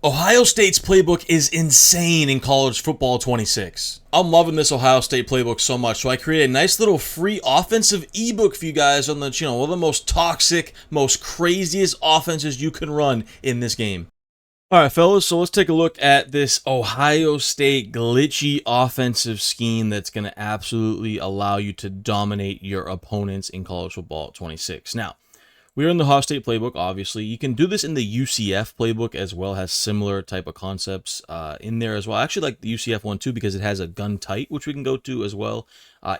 Ohio State's playbook is insane in college football 26. I'm loving this Ohio State playbook so much, so I created a nice little free offensive ebook for you guys on the channel. One of the most toxic, most craziest offenses you can run in this game. Alright fellas, so let's take a look at this Ohio State glitchy offensive scheme that's going to absolutely allow you to dominate your opponents in college football 26. Now, we're in the Ohio State playbook, obviously. You can do this in the UCF playbook as well, has similar type of concepts in there as well. I actually like the UCF one too because it has a gun tight, which we can go to as well.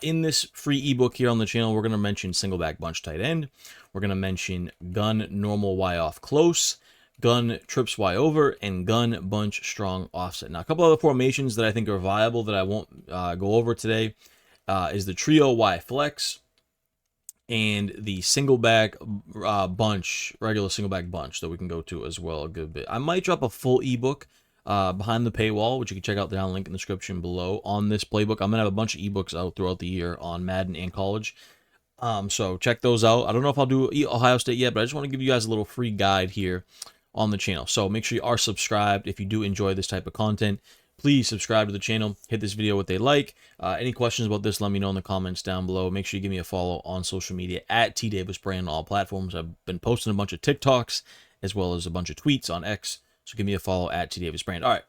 In this free ebook here on the channel, we're going to mention single back bunch tight end. We're going to mention gun normal Y off close, gun trips Y over, and gun bunch strong offset. Now, a couple other formations that I think are viable that I won't go over today is the trio Y flex and the single back bunch, regular single back bunch that we can go to as well a good bit. I might drop a full ebook behind the paywall, which you can check out down link in the description below on this playbook. I'm going to have a bunch of ebooks out throughout the year on Madden and college. So check those out. I don't know if I'll do Ohio State yet, but I just want to give you guys a little free guide here on the channel. So make sure you are subscribed if you do enjoy this type of content. Please subscribe to the channel, hit this video with a like. Any questions about this, let me know in the comments down below. Make sure you give me a follow on social media at tdavisbrand on all platforms. I've been posting a bunch of TikToks as well as a bunch of tweets on X, so give me a follow at tdavisbrand. All right,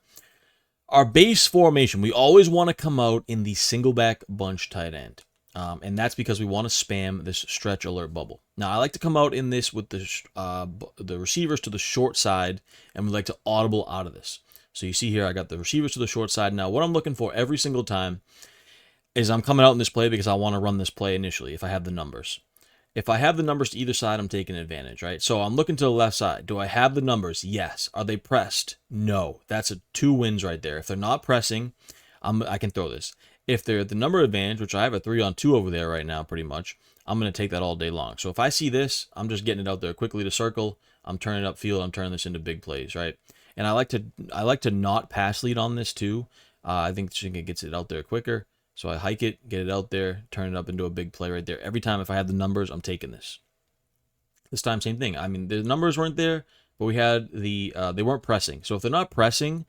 our base formation, we always want to come out in the single back bunch tight end. And that's because we want to spam this stretch alert bubble. Now, I like to come out in this with the receivers to the short side, and we like to audible out of this. So you see here, I got the receivers to the short side. Now, what I'm looking for every single time is I'm coming out in this play because I want to run this play initially if I have the numbers. If I have the numbers to either side, I'm taking advantage, right? So I'm looking to the left side. Do I have the numbers? Yes. Are they pressed? No. That's two wins right there. If they're not pressing, I can throw this. If they're at the number advantage, which I have a 3-on-2 over there right now pretty much, I'm going to take that all day long. So if I see this, I'm just getting it out there quickly to circle. I'm turning it upfield. I'm turning this into big plays, right? And I like to not pass lead on this too. I think it gets it out there quicker. So I hike it, get it out there, turn it up into a big play right there. Every time if I have the numbers, I'm taking this. This time, same thing. I mean, the numbers weren't there, but we had they weren't pressing. So if they're not pressing,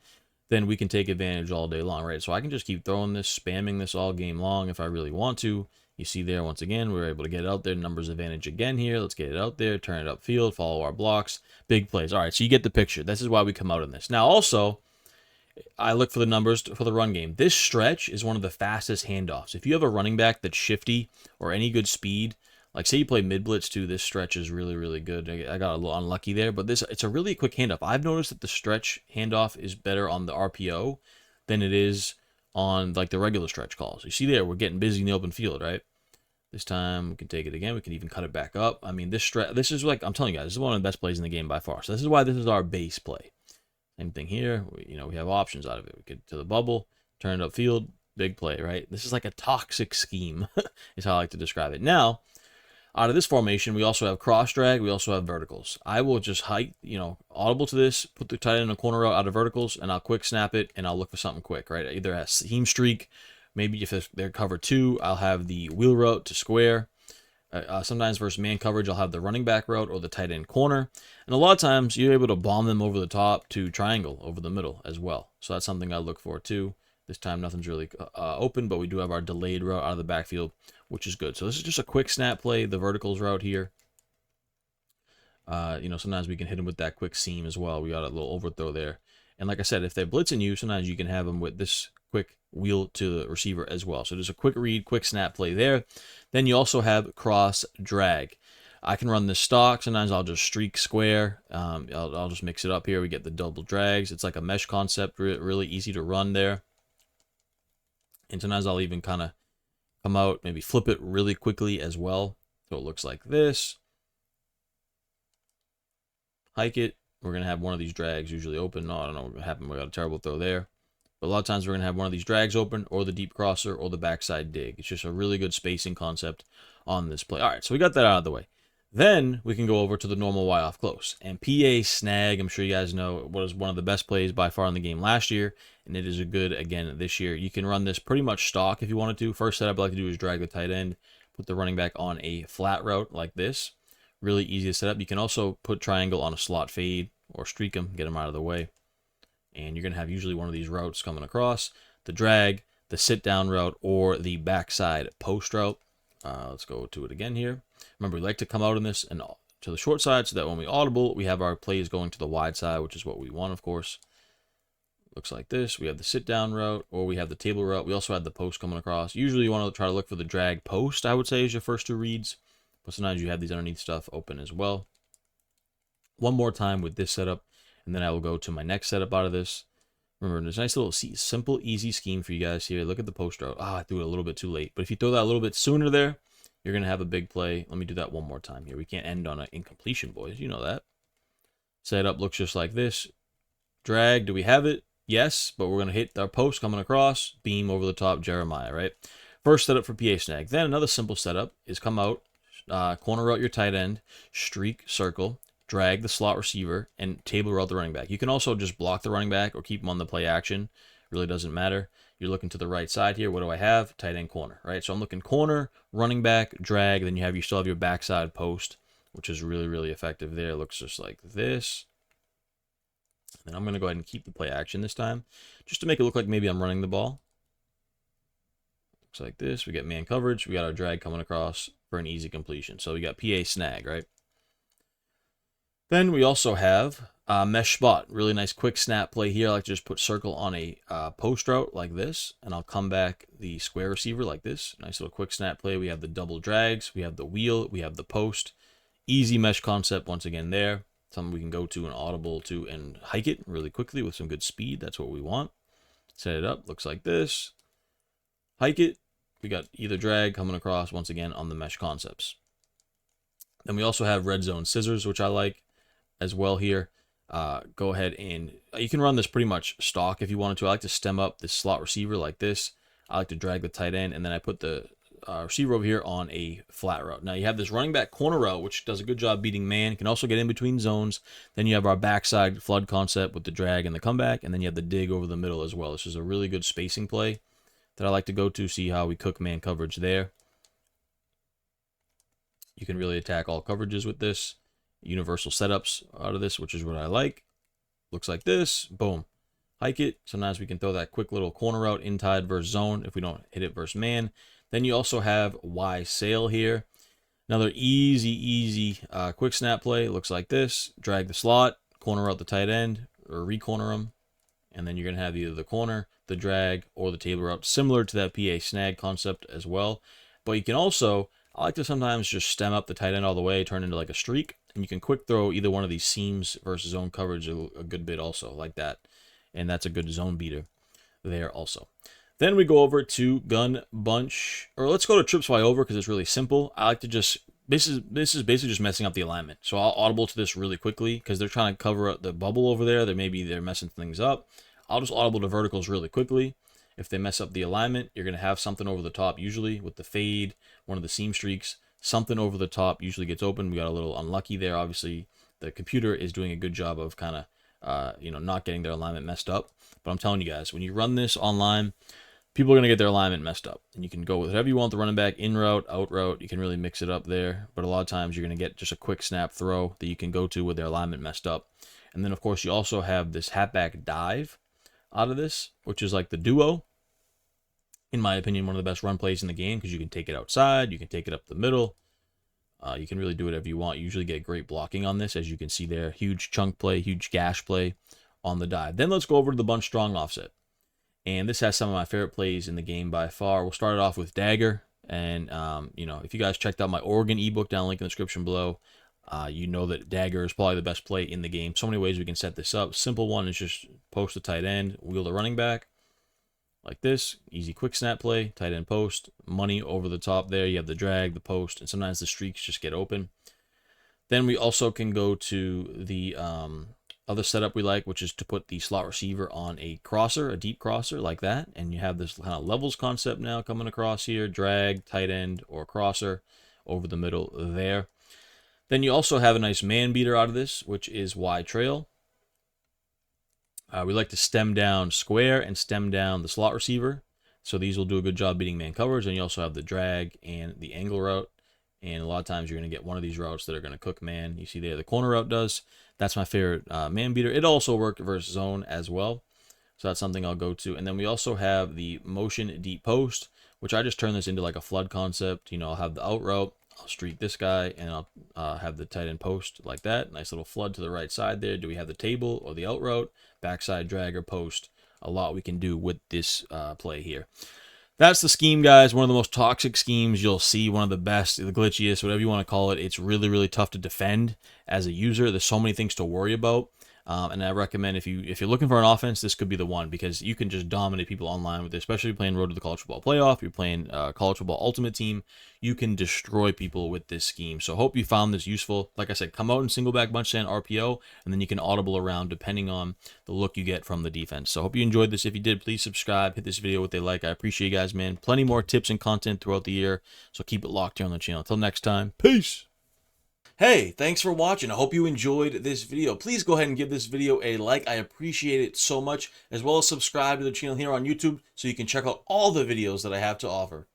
then we can take advantage all day long, right? So I can just keep throwing this, spamming this all game long if I really want to. You see there, once again, we're able to get it out there. Numbers advantage again here. Let's get it out there, turn it upfield, follow our blocks, big plays. All right, so you get the picture. This is why we come out in this. Now, also, I look for the numbers for the run game. This stretch is one of the fastest handoffs. If you have a running back that's shifty or any good speed, like say you play mid-blitz too, this stretch is really, really good. I got a little unlucky there, but it's a really quick handoff. I've noticed that the stretch handoff is better on the RPO than it is on like the regular stretch calls. You see there, we're getting busy in the open field, right? This time we can take it again. We can even cut it back up. I mean, this is like, I'm telling you guys, this is one of the best plays in the game by far. So this is why this is our base play. Same thing here. We have options out of it. We get to the bubble, turn it upfield, big play, right? This is like a toxic scheme is how I like to describe it. Now, out of this formation, we also have cross drag. We also have verticals. I will just hike, audible to this, put the tight end in the corner route out of verticals, and I'll quick snap it, and I'll look for something quick, right? Either a seam streak, maybe if they're cover 2, I'll have the wheel route to square. Sometimes versus man coverage, I'll have the running back route or the tight end corner. And a lot of times, you're able to bomb them over the top to triangle over the middle as well. So that's something I look for too. This time, nothing's really open, but we do have our delayed route out of the backfield, which is good. So this is just a quick snap play, the verticals route here. Sometimes we can hit them with that quick seam as well. We got a little overthrow there. And like I said, if they're blitzing you, sometimes you can have them with this quick wheel to the receiver as well. So just a quick read, quick snap play there. Then you also have cross drag. I can run this stock. Sometimes I'll just streak square. I'll just mix it up here. We get the double drags. It's like a mesh concept, really easy to run there. And sometimes I'll even kind of come out, maybe flip it really quickly as well. So it looks like this. Hike it. We're going to have one of these drags usually open. No, I don't know what happened. We got a terrible throw there. But a lot of times we're going to have one of these drags open or the deep crosser or the backside dig. It's just a really good spacing concept on this play. All right, so we got that out of the way. Then we can go over to the normal Y off close. And PA snag, I'm sure you guys know, was one of the best plays by far in the game last year. And it is a good, again, this year. You can run this pretty much stock if you wanted to. First setup I like to do is drag the tight end, put the running back on a flat route like this. Really easy to set up. You can also put triangle on a slot fade or streak them, get them out of the way. And you're going to have usually one of these routes coming across, the drag, the sit down route, or the backside post route. Let's go to it again here. Remember, we like to come out in this and to the short side so that when we audible, we have our plays going to the wide side, which is what we want, of course. Looks like this. We have the sit down route, or we have the table route. We also have the post coming across. Usually you want to try to look for the drag post, I would say, is your first 2 reads. But sometimes you have these underneath stuff open as well. One more time with this setup, and then I will go to my next setup out of this. Remember, there's a nice little simple, easy scheme for you guys here. Look at the post route. I threw it a little bit too late. But if you throw that a little bit sooner there, you're going to have a big play. Let me do that one more time here. We can't end on an incompletion, boys. You know that. Setup looks just like this. Drag, do we have it? Yes, but we're going to hit our post coming across. Beam over the top, Jeremiah, right? First setup for PA Snag. Then another simple setup is come out, corner route your tight end, streak, circle, drag the slot receiver, and table route the running back. You can also just block the running back or keep him on the play action. Really doesn't matter. You're looking to the right side here. What do I have? Tight end corner, right? So I'm looking corner, running back, drag. Then you still have your backside post, which is really, really effective there. It looks just like this. Then I'm going to go ahead and keep the play action this time, just to make it look like maybe I'm running the ball. Looks like this. We get man coverage. We got our drag coming across for an easy completion. So we got PA Snag, right? Then we also have mesh spot. Really nice quick snap play here. I like to just put circle on a post route like this, and I'll come back the square receiver like this. Nice little quick snap play. We have the double drags. We have the wheel. We have the post. Easy mesh concept once again there. Something we can go to and audible to and hike it really quickly with some good speed. That's what we want. Set it up. Looks like this. Hike it. We got either drag coming across once again on the mesh concepts. Then we also have Redzone Scissors, which I like as well here. Go ahead and you can run this pretty much stock if you wanted to. I like to stem up this slot receiver like this. I like to drag the tight end, and then I put the receiver over here on a flat route. Now you have this running back corner route, which does a good job beating man. You can also get in between zones. Then you have our backside flood concept with the drag and the comeback, and then you have the dig over the middle as well. This is a really good spacing play that I like to go to, see how we cook man coverage there. You can really attack all coverages with this. Universal setups out of this, which is what I like. Looks like this. Boom. Hike it. Sometimes we can throw that quick little corner route inside versus zone if we don't hit it versus man. Then you also have Y sail here. Another easy quick snap play. Looks like this. Drag the slot, corner out the tight end, or re-corner them. And then you're going to have either the corner, the drag, or the table route, similar to that PA Snag concept as well. But you can also, I like to sometimes just stem up the tight end all the way, turn into like a streak, and you can quick throw either one of these seams versus zone coverage a good bit also, like that. And that's a good zone beater there also. Then we go over to gun bunch, or let's go to trips fly over because it's really simple. I like to just, this is basically just messing up the alignment. So I'll audible to this really quickly because they're trying to cover up the bubble over there. They're messing things up. I'll just audible to verticals really quickly. If they mess up the alignment, you're going to have something over the top, usually with the fade, one of the seam streaks. Something over the top usually gets open. We got a little unlucky there. Obviously, the computer is doing a good job of kind of, not getting their alignment messed up. But I'm telling you guys, when you run this online, people are going to get their alignment messed up. And you can go with whatever you want, the running back, in route, out route. You can really mix it up there. But a lot of times you're going to get just a quick snap throw that you can go to with their alignment messed up. And then, of course, you also have this halfback dive out of this, which is like the duo. In my opinion, one of the best run plays in the game because you can take it outside, you can take it up the middle. You can really do whatever you want. You usually get great blocking on this, as you can see there. Huge chunk play, huge gash play on the dive. Then let's go over to the bunch strong offset. And this has some of my favorite plays in the game by far. We'll start it off with Dagger. And, if you guys checked out my Oregon ebook, down link in the description below, you know that Dagger is probably the best play in the game. So many ways we can set this up. Simple one is just post the tight end, wheel the running back. Like this, easy quick snap play, tight end post, money over the top there. You have the drag, the post, and sometimes the streaks just get open. Then we also can go to the other setup we like, which is to put the slot receiver on a crosser, a deep crosser like that. And you have this kind of levels concept now coming across here, drag, tight end, or crosser over the middle there. Then you also have a nice man beater out of this, which is Y trail. We like to stem down square and stem down the slot receiver. So these will do a good job beating man coverage. And you also have the drag and the angle route. And a lot of times you're going to get one of these routes that are going to cook man. You see there the corner route does. That's my favorite man beater. It also worked versus zone as well. So that's something I'll go to. And then we also have the motion deep post, which I just turn this into like a flood concept. I'll have the out route, I'll streak this guy, and I'll have the tight end post like that. Nice little flood to the right side there. Do we have the table or the out route, backside drag or post? A lot we can do with this play here. That's the scheme, guys. One of the most toxic schemes you'll see. One of the best, the glitchiest, whatever you want to call it. It's really, really tough to defend as a user. There's so many things to worry about. And I recommend if you're looking for an offense, this could be the one, because you can just dominate people online with it, especially if you're playing Road to the College Football Playoff, you're playing College Football Ultimate Team. You can destroy people with this scheme. So hope you found this useful. Like I said, come out in single back bunch stand RPO, and then you can audible around depending on the look you get from the defense. So hope you enjoyed this. If you did, please subscribe, hit this video with a like. I appreciate you guys, man. Plenty more tips and content throughout the year, so keep it locked here on the channel. Until next time, peace. Hey, thanks for watching. I hope you enjoyed this video. Please go ahead and give this video a like. I appreciate it so much, as well as subscribe to the channel here on YouTube so you can check out all the videos that I have to offer.